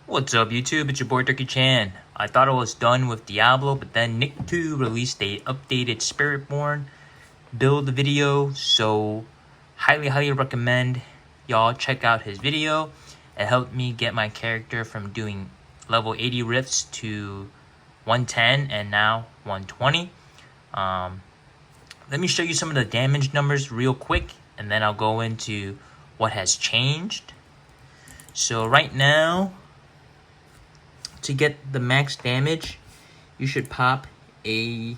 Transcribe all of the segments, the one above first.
What's up YouTube, it's your boy Turkey Chan. I thought I was done with Diablo, but then NICKTEW released a updated SPIRITBORN build video, so highly recommend y'all check out his video. It helped me get my character from doing level 80 rifts to 110 and now 120. Let me show you some of the damage numbers real quick, and then I'll go into what has changed. So right now, to get the max damage, you should pop a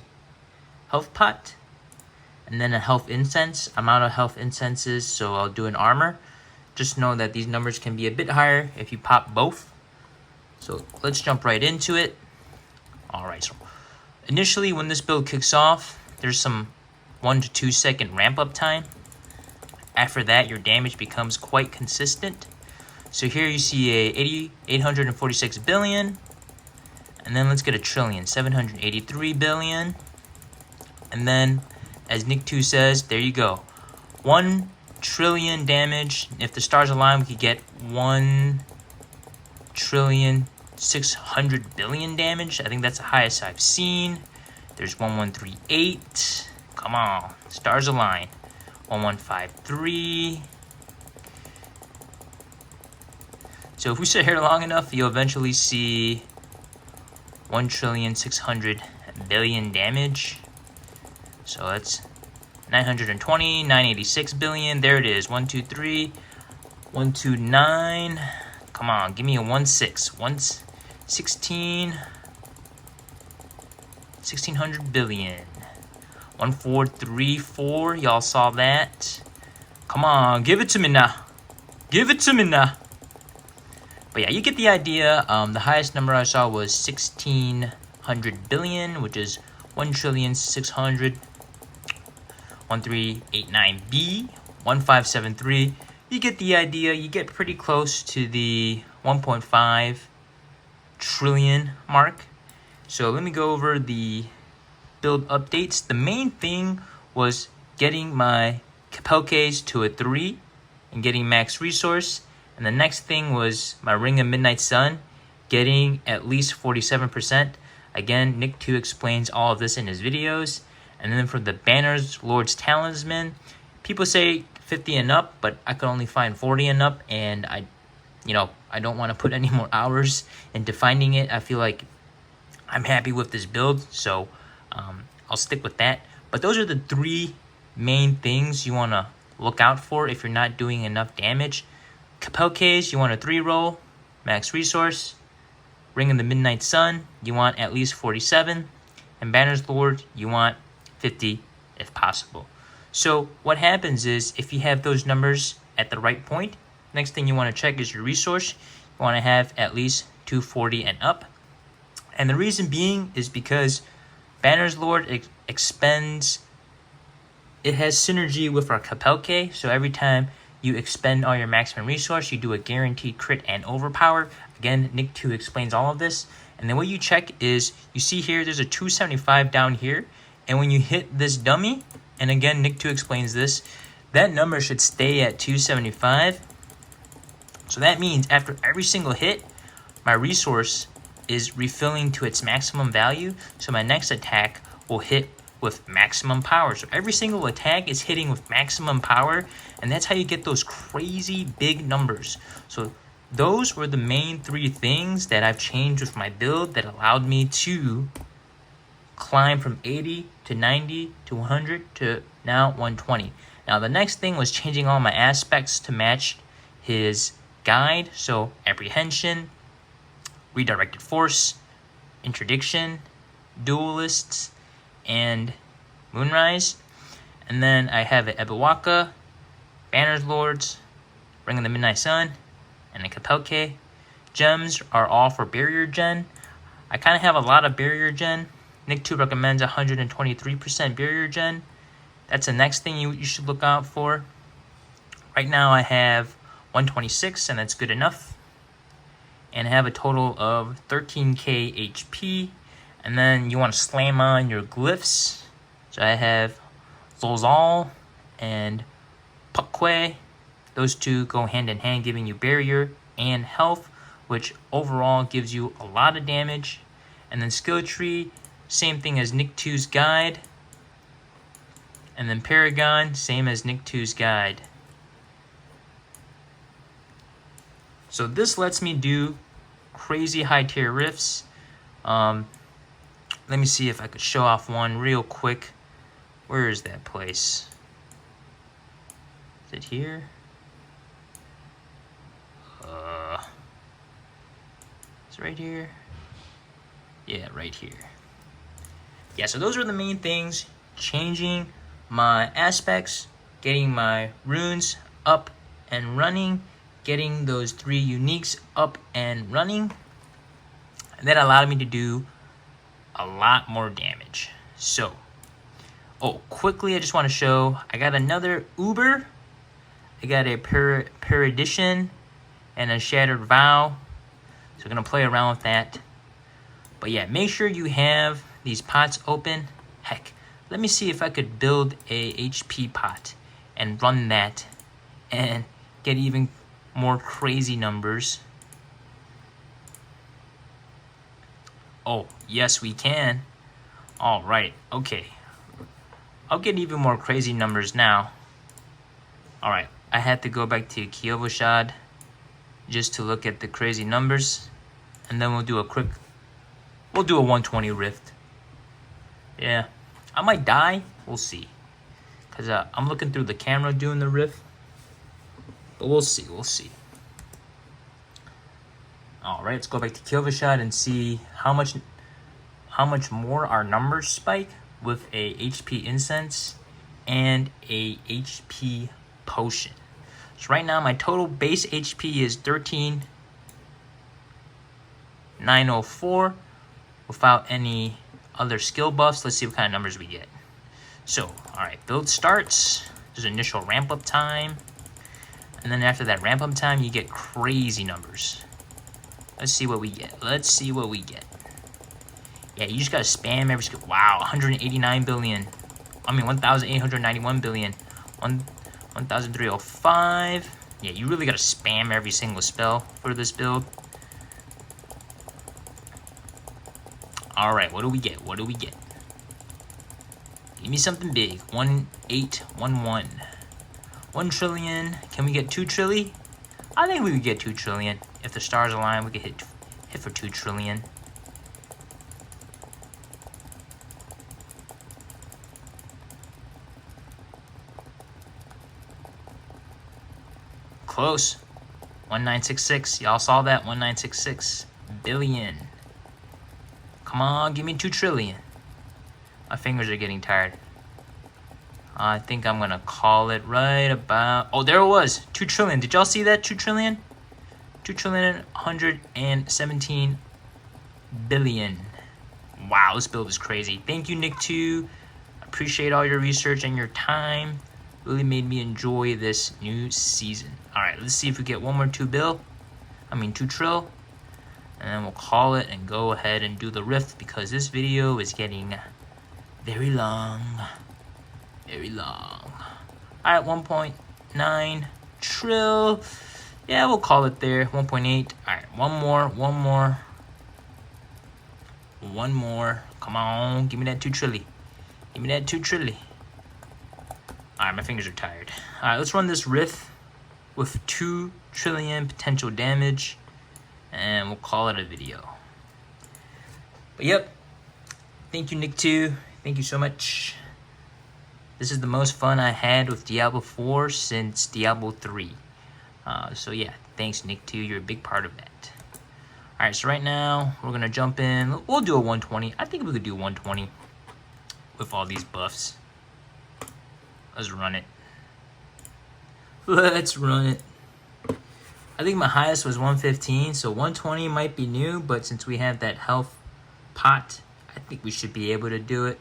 health pot and then a health incense. I'm out of health incenses, so I'll do an armor. Just know that these numbers can be a bit higher if you pop both. So let's jump right into it. Alright, so initially when this build kicks off, there's some 1 to 2 second ramp up time. After that, your damage becomes quite consistent. So here you see a 846 billion, and then let's get a trillion, 783 billion, and then as NICKTEW says, there you go, 1 trillion damage. If the stars align, we could get 1 trillion 600 billion damage. I think that's the highest I've seen. There's 1138. Come on, stars align. 1153. So if we sit here long enough, you'll eventually see 1 trillion 600 billion damage. So that's 920, 986 billion. There it is. 123, 129. Come on, give me a 16. 1600 billion. 1434. Y'all saw that. Come on, give it to me now. Give it to me now. But yeah, you get the idea. The highest number I saw was 1600 billion, which is 1 trillion 600. 1389B, 1573. You get the idea. You get pretty close to the 1.5 trillion mark. So let me go over the build updates. The main thing was getting my Capelques to a 3 and getting max resource. And the next thing was my Ring of Midnight Sun, getting at least 47%. Again, NICKTEW explains all of this in his videos. And then for the Banners, Lord's Talisman, people say 50 and up, but I could only find 40 and up. And I don't want to put any more hours into finding it. I feel like I'm happy with this build, so I'll stick with that. But those are the 3 main things you want to look out for if you're not doing enough damage. Capelques, you want a 3 roll, max resource. Ring of the Midnight Sun, you want at least 47. And Banner's Lord, you want 50 if possible. So what happens is, if you have those numbers at the right point, next thing you want to check is your resource. You want to have at least 240 and up. And the reason being is because Banner's Lord expends, it has synergy with our Capelque. So every time you expend all your maximum resource, you do a guaranteed crit and overpower. Again, NICKTEW explains all of this. And then what you check is, you see here, there's a 275 down here. And when you hit this dummy, and again, NICKTEW explains this, that number should stay at 275. So that means after every single hit, my resource is refilling to its maximum value. So my next attack will hit with maximum power. So every single attack is hitting with maximum power, and that's how you get those crazy big numbers. So those were the main 3 things that I've changed with my build that allowed me to climb from 80 to 90 to 100 to now 120. Now the next thing was changing all my aspects to match his guide. So apprehension, redirected force, interdiction, duelists, and moonrise. And then I have an Ebawaka, Banner's Lords, Ring of the Midnight Sun, and a Capelque. Gems are all for barrier gen. I kind of have a lot of barrier gen. NICKTEW recommends 123% barrier gen. That's the next thing you should look out for. Right now I have 126, and that's good enough. And I have a total of 13k HP. And then you want to slam on your glyphs. So I have Zolzal and Puckque. Those two go hand in hand, giving you barrier and health, which overall gives you a lot of damage. And then skill tree, same thing as NICKTEW's guide. And then Paragon, same as NICKTEW's guide. So this lets me do crazy high tier rifts. Let me see if I could show off one real quick. Where is that place? Is it here? Is it right here? Yeah, right here. Yeah, so those are the main things. Changing my aspects, getting my runes up and running, getting those 3 uniques up and running. And that allowed me to do a lot more damage. So, quickly I just want to show, I got another Uber. I got a Perdition and a Shattered Vow. So we're going to play around with that. But yeah, make sure you have these pots open. Heck, let me see if I could build a HP pot and run that and get even more crazy numbers. Oh, yes we can. Alright, okay. I'll get even more crazy numbers now. Alright, I had to go back to QUILL VOLLEY just to look at the crazy numbers. And then we'll do a 120 rift. Yeah, I might die. We'll see. Because I'm looking through the camera doing the rift. But we'll see, we'll see. Alright, let's go back to QUILL VOLLEY and see how much more our numbers spike with a HP incense and a HP potion. So right now my total base HP is 13,904 without any other skill buffs. Let's see what kind of numbers we get. So, alright, build starts. There's initial ramp up time. And then after that ramp up time, you get crazy numbers. Let's see what we get. Let's see what we get. Yeah, you just gotta spam every skill. Wow, 189 billion. I mean, 1,891 billion. 1,305. Yeah, you really gotta spam every single spell for this build. Alright, what do we get? What do we get? Give me something big. 1811. 1 trillion. Can we get 2 trillion? I think we could get 2 trillion. If the stars align, we could hit for 2 trillion. Close. 1966. Y'all saw that? 1966 billion. Come on, give me 2 trillion. My fingers are getting tired. I think I'm gonna call it right about... Oh, there it was. 2 trillion. Did y'all see that? 2 trillion? 2,117 billion. Wow, this build is crazy. Thank you, NICKTEW. Appreciate all your research and your time. Really made me enjoy this new season. Alright, let's see if we get one more 2 trill. And then we'll call it and go ahead and do the rift because this video is getting very long. Very long. Alright, 1.9 trill. Yeah, we'll call it there. 1.8. Alright, one more. Come on, give me that 2 trillion. Give me that 2 trillion. Alright, my fingers are tired. Alright, let's run this rift with 2 trillion potential damage. And we'll call it a video. But yep. Thank you, NICKTEW. Thank you so much. This is the most fun I had with Diablo 4 since Diablo 3. So yeah, thanks, NICKTEW. You're a big part of that. Alright, so right now, we're going to jump in. We'll do a 120. I think we could do 120 with all these buffs. Let's run it. Let's run it. I think my highest was 115, so 120 might be new, but since we have that health pot, I think we should be able to do it.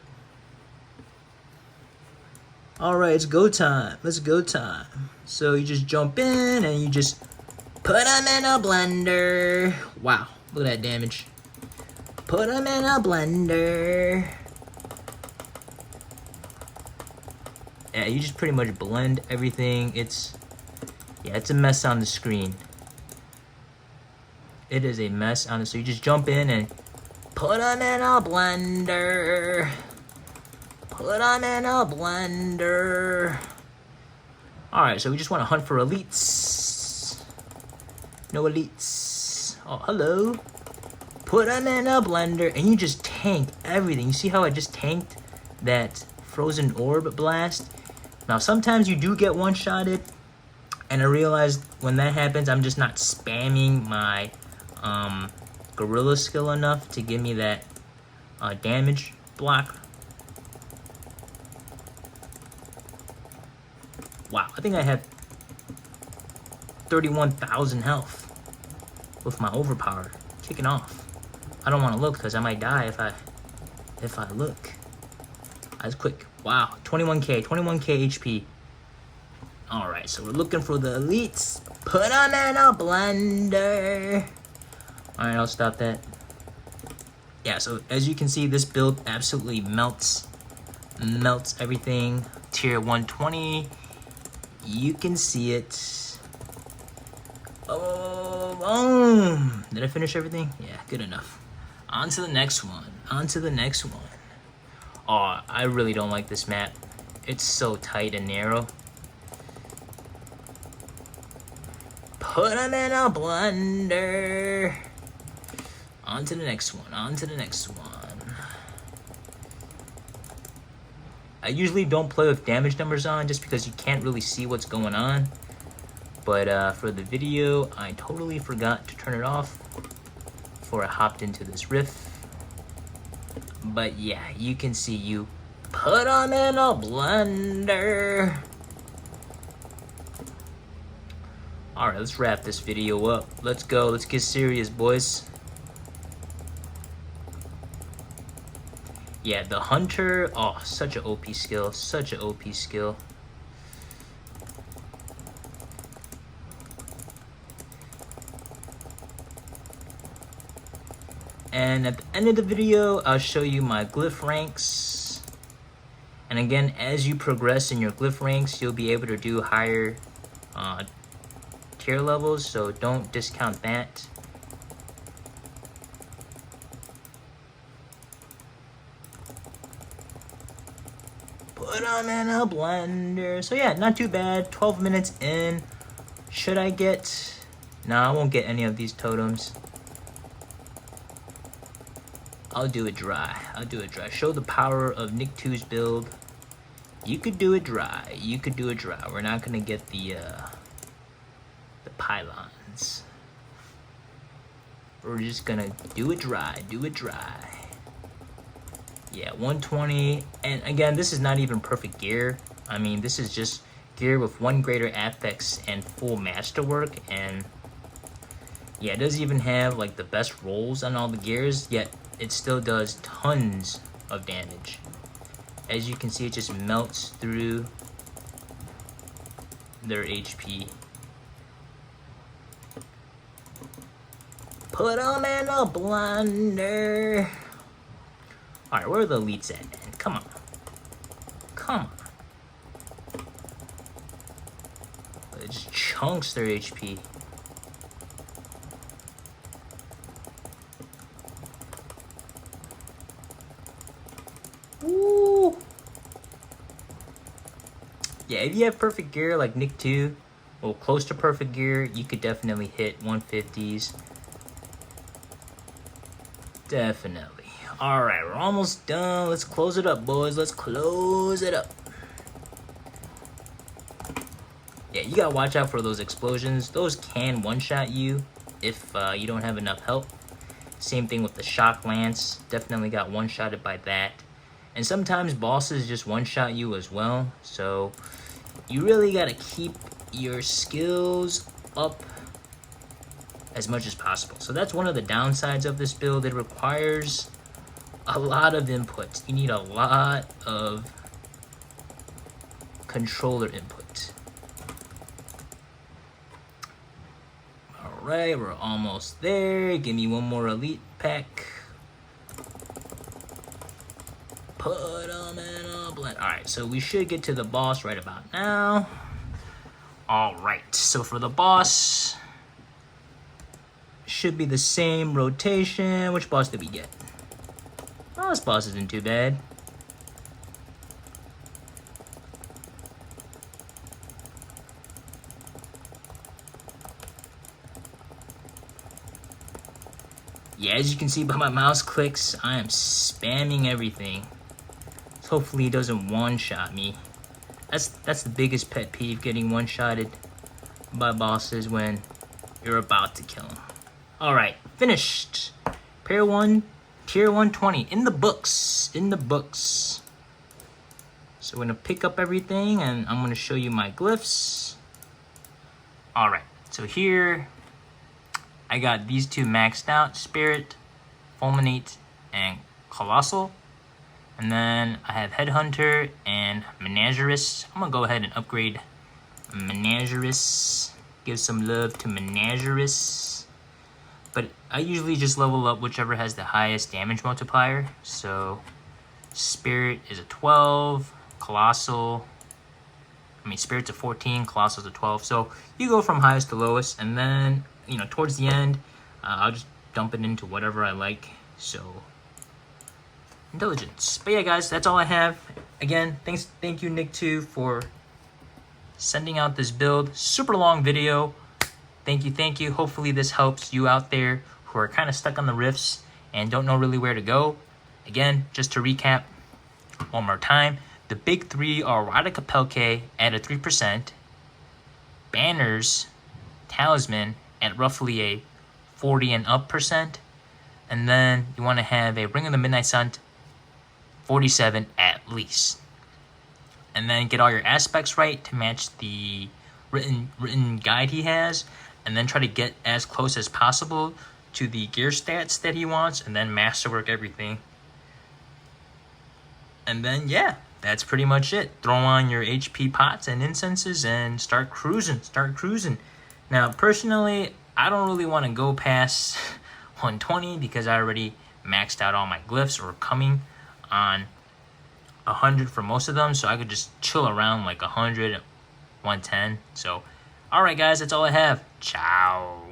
Alright, it's go time. Let's go time. So you just jump in and you just put them in a blender. Wow, look at that damage. Put them in a blender. Yeah, you just pretty much blend everything. It's a mess on the screen. It is a mess, honestly. You just jump in and put them in a blender. Put them in a blender. Alright, so we just want to hunt for elites. No elites. Oh, hello. Put them in a blender. And you just tank everything. You see how I just tanked that frozen orb blast? Now, sometimes you do get one-shotted. And I realized when that happens, I'm just not spamming my gorilla skill enough to give me that damage block. Wow, I think I have 31,000 health with my overpower kicking off. I don't want to look because I might die if I look. That's quick. Wow, 21k HP. All right, so we're looking for the elites. Put them in a blender. All right, I'll stop that. Yeah, so as you can see, this build absolutely melts everything. Tier 120. You can see it. Oh, did I finish everything? Yeah, good enough. On to the next one. On to the next one. Oh, I really don't like this map. It's so tight and narrow. Put them in a blender. On to the next one. On to the next one. I usually don't play with damage numbers on just because you can't really see what's going on. But for the video, I totally forgot to turn it off before I hopped into this riff. But yeah, you can see you put them in a blender. Alright, let's wrap this video up. Let's go. Let's get serious, boys. Yeah, the hunter, oh, such an OP skill, such an OP skill. And at the end of the video, I'll show you my glyph ranks. And again, as you progress in your glyph ranks, you'll be able to do higher tier levels, so don't discount that. Put them in a blender. So yeah, not too bad. 12 minutes in. Should I get... No, I won't get any of these totems. I'll do it dry. I'll do it dry. Show the power of NICKTEW's build. You could do it dry. You could do it dry. We're not gonna get the pylons. We're just gonna do it dry. Do it dry. Yeah, 120, and again, this is not even perfect gear. I mean, this is just gear with 1 greater affix and full masterwork, and yeah, it doesn't even have like the best rolls on all the gears, yet it still does tons of damage. As you can see, it just melts through their HP. Put them in a blender. Alright, where are the elites at, man? Come on. Come on. It just chunks their HP. Woo! Yeah, if you have perfect gear like NICKTEW, well, close to perfect gear, you could definitely hit 150s. Definitely. Alright, we're almost done. Let's close it up, boys. Let's close it up. Yeah, you gotta watch out for those explosions. Those can one-shot you if you don't have enough health. Same thing with the shock lance. Definitely got one-shotted by that. And sometimes bosses just one-shot you as well. So you really gotta keep your skills up as much as possible. So that's one of the downsides of this build. It requires a lot of input. You need a lot of controller input. Alright, we're almost there. Give me one more elite pack. Put them in a blend. Alright, so we should get to the boss right about now. Alright, so for the boss, should be the same rotation. Which boss did we get? Oh, this boss isn't too bad. Yeah, as you can see by my mouse clicks, I am spamming everything. So hopefully he doesn't one-shot me. That's the biggest pet peeve, getting one-shotted by bosses when you're about to kill them. Alright, finished. Tier 120, in the books, So we're gonna pick up everything and I'm gonna show you my glyphs. Alright, so here I got these two maxed out, Spirit, Fulminate, and Colossal. And then I have Headhunter and Menagerous. I'm gonna go ahead and upgrade Menagerous. Give some love to Menagerous. But I usually just level up whichever has the highest damage multiplier. So Spirit is a 12, Spirit's a 14, Colossal's a 12. So you go from highest to lowest, and then, you know, towards the end, I'll just dump it into whatever I like. So, intelligence. But yeah, guys, that's all I have. Again, thank you, NICKTEW, for sending out this build. Super long video. Thank you. Hopefully this helps you out there who are kind of stuck on the rifts and don't know really where to go. Again, just to recap one more time, the big three are Erotica Pelke at a 3%, Banners, Talisman at roughly a 40 and up %, and then you want to have a Ring of the Midnight Sun, 47 at least. And then get all your aspects right to match the written guide he has, and then try to get as close as possible to the gear stats that he wants, and then masterwork everything. And then, yeah, that's pretty much it. Throw on your HP pots and incenses and start cruising. Now, personally, I don't really want to go past 120 because I already maxed out all my glyphs, or coming on 100 for most of them. So I could just chill around like 100, 110. So, alright guys, that's all I have. Ciao.